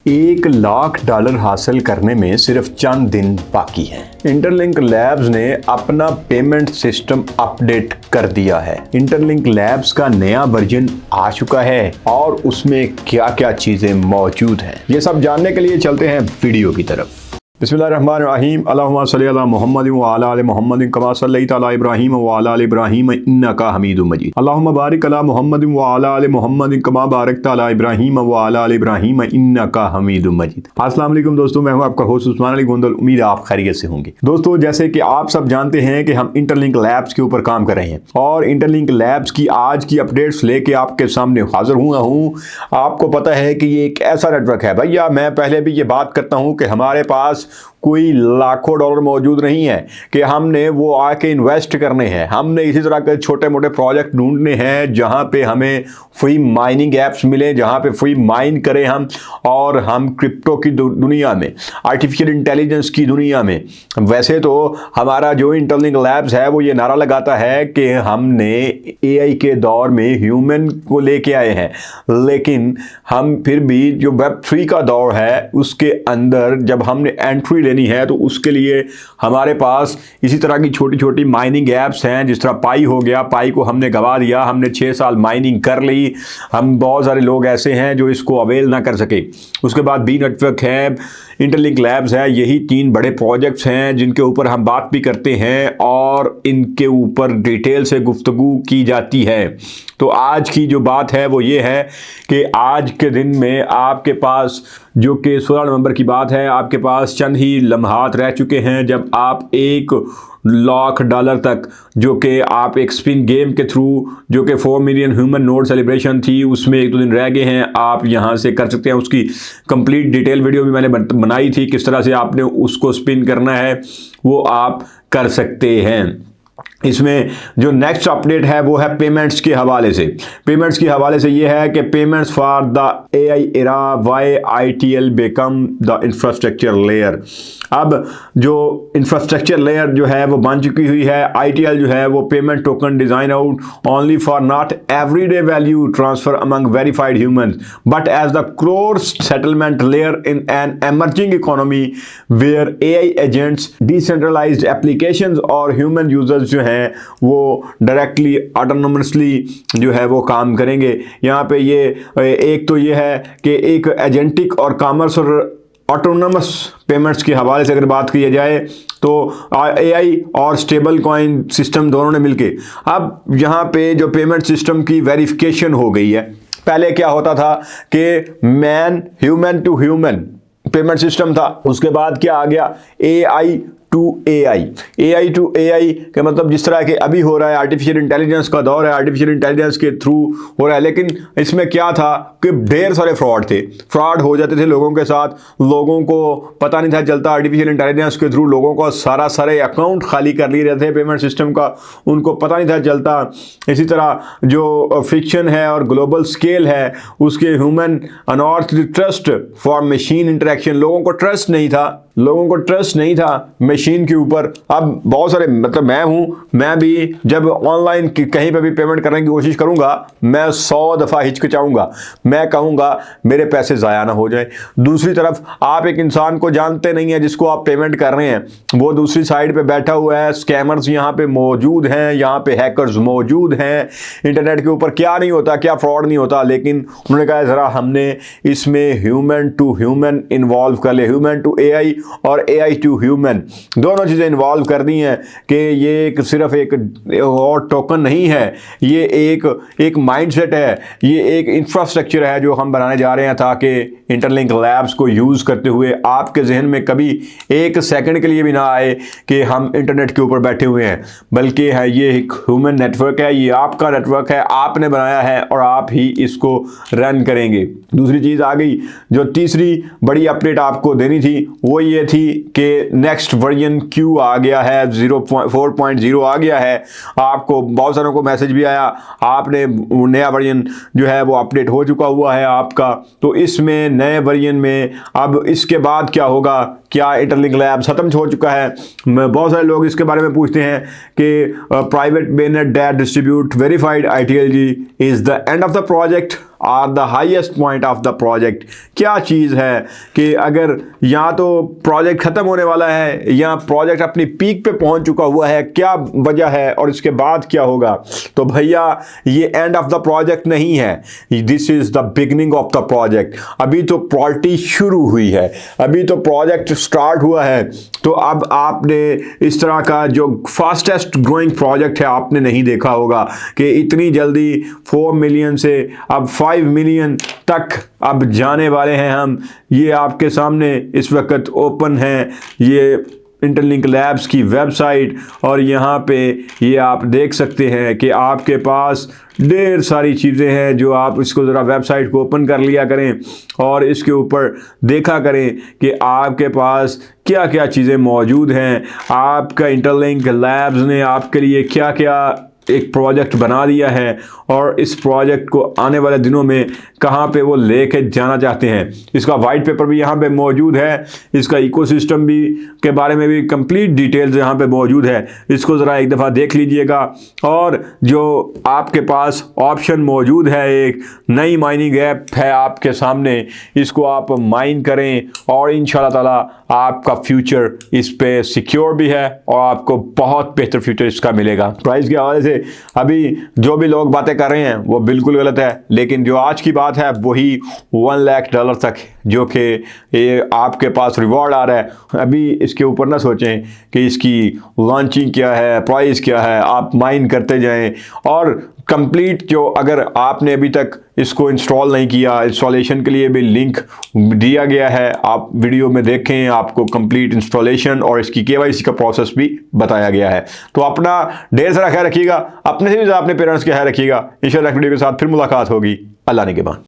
$1,00,000 हासिल करने में सिर्फ चंद दिन बाकी हैं। इंटरलिंक लैब्स ने अपना पेमेंट सिस्टम अपडेट कर दिया है। इंटरलिंक लैब्स का नया वर्जन आ चुका है और उसमें क्या क्या चीजें मौजूद हैं, ये सब जानने के लिए चलते हैं वीडियो की तरफ। बिस्मिल्लाहिर्रहमानिर्रहीम। अल्लाहुम्मा सल्ली अला मुहम्मदिन व अला आलि मुहम्मदिन कमा सल्लैता अला इब्राहीम व अला आलि इब्राहीम इन्नका हमीदुम मजीद। अल्लाहुम्मा बारिक अला मुहम्मदिन व अला आलि मुहम्मदिन कमा बारकता अला इब्राहीम व अला आलि इब्राहीम इन्नका हमीदुम मजीद। अस्सलाम वालेकुम दोस्तों, मैं हूं आपका होस्ट उस्मान अली गोंदल। उम्मीद है आप खैरियत से होंगे। दोस्तों, जैसे कि आप सब जानते हैं कि हम इंटरलिंक लैब्स के ऊपर काम कर रहे हैं और इंटरलिंक लैब्स की आज की अपडेट्स लेके आपके सामने हाजिर हुआ हूँ। आपको पता है कि ये एक ऐसा नेटवर्क है भैया, मैं पहले भी ये बात करता हूँ कि हमारे पास कोई लाखों डॉलर मौजूद नहीं है कि हमने वो आके इन्वेस्ट करने हैं। हमने इसी तरह के छोटे मोटे प्रोजेक्ट ढूंढने हैं जहां पे हमें फ्री माइनिंग ऐप्स मिले, जहां पे फ्री माइन करें हम, और हम क्रिप्टो की दुनिया में, आर्टिफिशियल इंटेलिजेंस की दुनिया में। वैसे तो हमारा जो इंटरलिंक लैब्स है वो ये नारा लगाता है कि हमने एआई के दौर में ह्यूमन को लेके आए हैं, लेकिन हम फिर भी जो वेब3 का दौर है उसके अंदर जब हमने एंट्री लेनी है तो उसके लिए हमारे पास इसी तरह की छोटी छोटी माइनिंग ऐप्स हैं। जिस तरह पाई हो गया, पाई को हमने गवा दिया, हमने 6 साल माइनिंग कर ली। हम बहुत सारे लोग ऐसे हैं जो इसको अवेल ना कर सके। उसके बाद बी नेटवर्क है, इंटरलिंक लैब्स है। यही 3 बड़े प्रोजेक्ट्स हैं जिनके ऊपर हम बात भी करते हैं और इनके ऊपर डिटेल से गुफ्तगू की जाती है। तो आज की जो बात है वो ये है कि आज के दिन में आपके पास, जो कि 16 नवंबर की बात है, आपके पास चंद ही लम्हात रह चुके हैं जब आप $1,00,000 तक, जो कि आप एक स्पिन गेम के थ्रू, जो कि 4 मिलियन ह्यूमन नोड सेलिब्रेशन थी, उसमें 1-2 दिन रह गए हैं, आप यहाँ से कर सकते हैं। उसकी कंप्लीट डिटेल वीडियो भी मैंने बनाई थी, किस तरह से आपने उसको स्पिन करना है वो आप कर सकते हैं। इसमें जो नेक्स्ट अपडेट है वो है पेमेंट्स के हवाले से। पेमेंट्स के हवाले से ये है कि payments for the AI era why ITL become the infrastructure layer. अब जो इंफ्रास्ट्रक्चर लेयर जो है वो बन चुकी हुई है। आईटीएल जो है वो payment token design out only for not everyday value transfer among verified humans but as the core settlement layer in an emerging economy where AI agents, decentralized applications और ह्यूमन यूजर्स जो हैं वो directly autonomously जो है वो काम करेंगे। यहाँ पे ये एक तो ये है कि एक एजेंटिक और कॉमर्स और ऑटोनोमस पेमेंट्स के हवाले से अगर बात की जाए तो एआई और स्टेबल कॉइन सिस्टम दोनों ने मिलके अब यहाँ पे जो पेमेंट सिस्टम की वेरिफिकेशन हो गई है। पहले क्या होता था कि human to human payment system था, उसके बाद क्या आ गया, AI to AI to AI का मतलब जिस तरह के अभी हो रहा है, आर्टिफिशियल इंटेलिजेंस का दौर है, आर्टिफिशियल इंटेलिजेंस के थ्रू हो रहा है। लेकिन इसमें क्या था कि ढेर सारे फ्रॉड हो जाते थे लोगों के साथ, लोगों को पता नहीं था चलता। आर्टिफिशियल इंटेलिजेंस के थ्रू लोगों को सारे अकाउंट खाली कर लिए रहते थे पेमेंट सिस्टम का, उनको पता नहीं था चलता। इसी तरह जो फ्रिक्शन है और ग्लोबल स्केल है उसके human unauthored trust for machine interaction, लोगों को ट्रस्ट नहीं था मशीन के ऊपर। अब बहुत सारे, मतलब मैं भी जब ऑनलाइन कहीं पे भी पेमेंट करने की कोशिश करूंगा, मैं 100 दफ़ा हिचकिचाऊंगा, मैं कहूंगा मेरे पैसे ज़ाया ना हो जाए। दूसरी तरफ आप एक इंसान को जानते नहीं है जिसको आप पेमेंट कर रहे हैं, वो दूसरी साइड पे बैठा हुआ है। स्कैमर्स यहाँ पे मौजूद हैं, यहाँ पे हैकर्स मौजूद हैं। इंटरनेट के ऊपर क्या नहीं होता, क्या फ्रॉड नहीं होता, लेकिन उन्होंने कहा ज़रा हमने इसमें ह्यूमन टू ह्यूमन इन्वॉल्व कर ले, ह्यूमन टू एआई और एआई टू ह्यूमन, दोनों चीज़ें इन्वॉल्व कर दी हैं कि ये सिर्फ एक और टोकन नहीं है, ये एक माइंडसेट है, ये एक इंफ्रास्ट्रक्चर है जो हम बनाने जा रहे हैं ताकि इंटरलिंक लैब्स को यूज़ करते हुए आपके जहन में कभी एक सेकंड के लिए भी ना आए कि हम इंटरनेट के ऊपर बैठे हुए हैं, बल्कि है ये एक ह्यूमन नेटवर्क है, ये आपका नेटवर्क है, आपने बनाया है और आप ही इसको रन करेंगे। दूसरी चीज़ आ गई, जो तीसरी बड़ी अपडेट आपको देनी थी वो ये थी कि नेक्स्ट वर्जन क्यू आ गया है, 4.0 आ गया है। आपको बहुत सारों को मैसेज भी आया, आपने नया वर्जन जो है वो अपडेट हो चुका हुआ है आपका। तो इसमें नए वर्जन में अब इसके बाद क्या होगा, क्या इंटरलिंक लैब्स खत्म हो चुका है? बहुत सारे लोग इसके बारे में पूछते हैं कि private mainnet that distribute verified ITLG is the end of the project. Are the highest point of the project. क्या चीज़ है कि अगर या तो प्रोजेक्ट ख़त्म होने वाला है या प्रोजेक्ट अपनी पीक पे पहुंच चुका हुआ है, क्या वजह है और इसके बाद क्या होगा। तो भैया ये एंड ऑफ द प्रोजेक्ट नहीं है, this is the beginning of the project. अभी तो पार्टी शुरू हुई है, अभी तो प्रोजेक्ट स्टार्ट हुआ है। तो अब आपने इस तरह का जो फास्टेस्ट ग्रोइंग प्रोजेक्ट है आपने नहीं देखा होगा कि इतनी जल्दी 4 मिलियन से अब 5 मिलियन तक अब जाने वाले हैं हम। ये आपके सामने इस वक्त ओपन है ये इंटरलिंक लैब्स की वेबसाइट, और यहाँ पे ये आप देख सकते हैं कि आपके पास ढेर सारी चीज़ें हैं जो आप इसको ज़रा वेबसाइट को ओपन कर लिया करें और इसके ऊपर देखा करें कि आपके पास क्या क्या चीज़ें मौजूद हैं। आपका इंटरलिंक लैब्स ने आपके लिए क्या क्या एक प्रोजेक्ट बना दिया है और इस प्रोजेक्ट को आने वाले दिनों में कहाँ पे वो लेके जाना चाहते हैं। इसका वाइट पेपर भी यहाँ पे मौजूद है, इसका इकोसिस्टम भी के बारे में भी कंप्लीट डिटेल्स यहाँ पे मौजूद है। इसको ज़रा एक दफ़ा देख लीजिएगा। और जो आपके पास ऑप्शन मौजूद है, एक नई माइनिंग ऐप है आपके सामने, इसको आप माइन करें और इंशाल्लाह ताला आपका फ्यूचर इस पे सिक्योर भी है और आपको बहुत बेहतर फ्यूचर इसका मिलेगा। प्राइस के हवाले से अभी जो भी लोग बातें कर रहे हैं वो बिल्कुल गलत है, लेकिन जो आज की बात है वही $1 लाख तक जो कि ये आपके पास रिवॉर्ड आ रहा है। अभी इसके ऊपर ना सोचें कि इसकी लॉन्चिंग क्या है, प्राइस क्या है, आप माइन करते जाएं। और कंप्लीट जो अगर आपने अभी तक इसको इंस्टॉल नहीं किया, इंस्टॉलेशन के लिए भी लिंक दिया गया है, आप वीडियो में देखें, आपको कंप्लीट इंस्टॉलेशन और इसकी KYC का प्रोसेस भी बताया गया है। तो अपना ढेर सारा ख्याल रखिएगा, अपने से भी अपने पेरेंट्स का ख्याल रखिएगा। इंशाल्लाह वीडियो के साथ फिर मुलाकात होगी। अल्लाह ने के बाद।